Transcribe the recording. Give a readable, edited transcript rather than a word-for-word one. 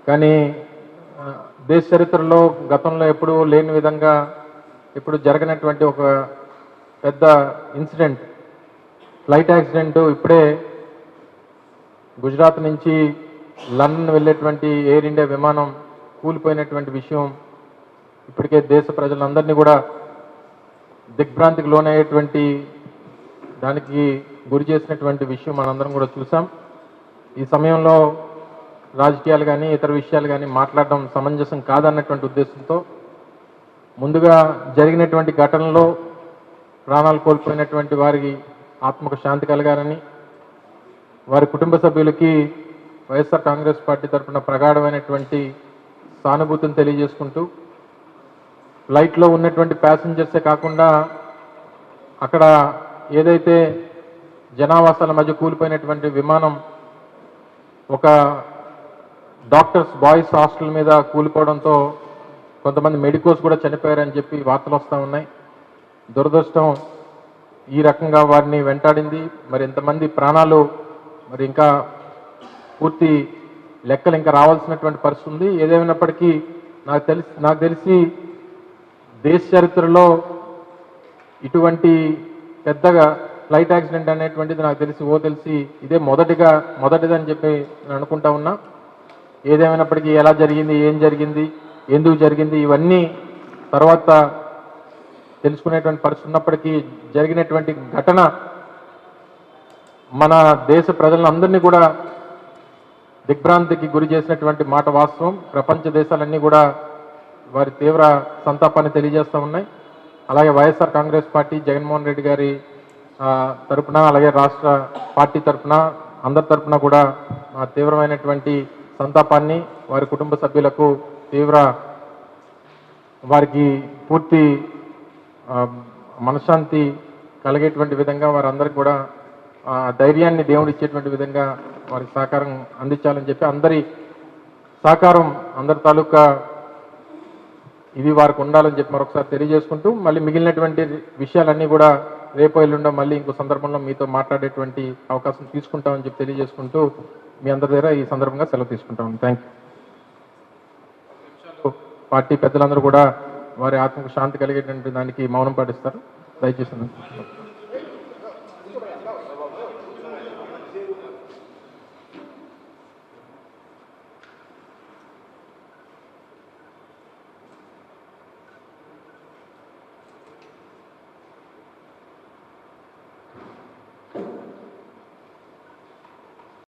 కానీ దేశ చరిత్రలో గతంలో ఎప్పుడూ లేని విధంగా ఇప్పుడు జరగనటువంటి ఒక పెద్ద ఇన్సిడెంట్, ఫ్లైట్ యాక్సిడెంట్ ఇప్పుడే గుజరాత్ నుంచి లండన్ వెళ్ళేటువంటి ఎయిర్ ఇండియా విమానం కూలిపోయినటువంటి విషయం ఇప్పటికే దేశ ప్రజలందరినీ కూడా దిగ్భ్రాంతికి లోనయ్యేటువంటి దానికి గురి చేసినటువంటి విషయం మనందరం కూడా చూసాం. ఈ సమయంలో రాజకీయాలు కానీ ఇతర విషయాలు కానీ మాట్లాడడం సమంజసం కాదన్నటువంటి ఉద్దేశంతో ముందుగా జరిగినటువంటి ఘటనలో ప్రాణాలు కోల్పోయినటువంటి వారికి ఆత్మకు శాంతి కలగాలని, వారి కుటుంబ సభ్యులకి వైఎస్ఆర్ కాంగ్రెస్ పార్టీ తరఫున ప్రగాఢమైనటువంటి సానుభూతిని తెలియజేసుకుంటూ, ఫ్లైట్లో ఉన్నటువంటి ప్యాసింజర్సే కాకుండా అక్కడ ఏదైతే జనావాసాల మధ్య కూలిపోయినటువంటి విమానం ఒక డాక్టర్స్ బాయ్స్ హాస్టల్ మీద కూలిపోవడంతో కొంతమంది మెడికోస్ కూడా చనిపోయారని చెప్పి వార్తలు వస్తూ ఉన్నాయి. దురదృష్టం ఈ రకంగా వారిని వెంటాడింది. మరి ఇంతమంది ప్రాణాలు మరి ఇంకా పూర్తి లెక్కలు ఇంకా రావాల్సినటువంటి పరిస్థితి ఉంది. ఏదేమైనప్పటికీ నాకు తెలిసి దేశ చరిత్రలో ఇటువంటి పెద్దగా ఫ్లైట్ యాక్సిడెంట్ అనేటువంటిది నాకు తెలిసి ఇదే మొదటిదని చెప్పి నేను అనుకుంటా ఉన్నా. ఏదేమైనప్పటికీ ఎలా జరిగింది, ఏం జరిగింది, ఎందుకు జరిగింది ఇవన్నీ తర్వాత తెలుసుకునేటువంటి పరిస్థితి ఉన్నప్పటికీ జరిగినటువంటి ఘటన మన దేశ ప్రజలందరినీ కూడా దిగ్భ్రాంతికి గురి చేసినటువంటి మాట వాస్తవం. ప్రపంచ దేశాలన్నీ కూడా వారి తీవ్ర సంతాపాన్ని తెలియజేస్తూ ఉన్నాయి. అలాగే వైఎస్ఆర్ కాంగ్రెస్ పార్టీ జగన్మోహన్ రెడ్డి గారి తరపున, అలాగే రాష్ట్ర పార్టీ తరపున, అందరి తరపున కూడా తీవ్రమైనటువంటి సంతాపాన్ని, వారి కుటుంబ సభ్యులకు వారికి పూర్తి మనశ్శాంతి కలిగేటువంటి విధంగా వారందరికీ కూడా ధైర్యాన్ని దేవుడు ఇచ్చేటువంటి విధంగా వారికి సహకారం అందించాలని చెప్పి అందరి సహకారం, అందరి తాలూకా ఇది వారికి ఉండాలని చెప్పి మరొకసారి తెలియజేసుకుంటూ, మళ్ళీ మిగిలినటువంటి విషయాలన్నీ కూడా రేపు ఎల్లుండో మళ్ళీ ఇంకో సందర్భంలో మీతో మాట్లాడేటువంటి అవకాశం తీసుకుంటామని చెప్పి తెలియజేసుకుంటూ మీ అందరి దగ్గర ఈ సందర్భంగా సెలవు తీసుకుంటాం. Thank you. పార్టీ పెద్దలందరూ కూడా వారి ఆత్మకు శాంతి కలిగేటువంటి దానికి మౌనం పాటిస్తారు. దయచేసి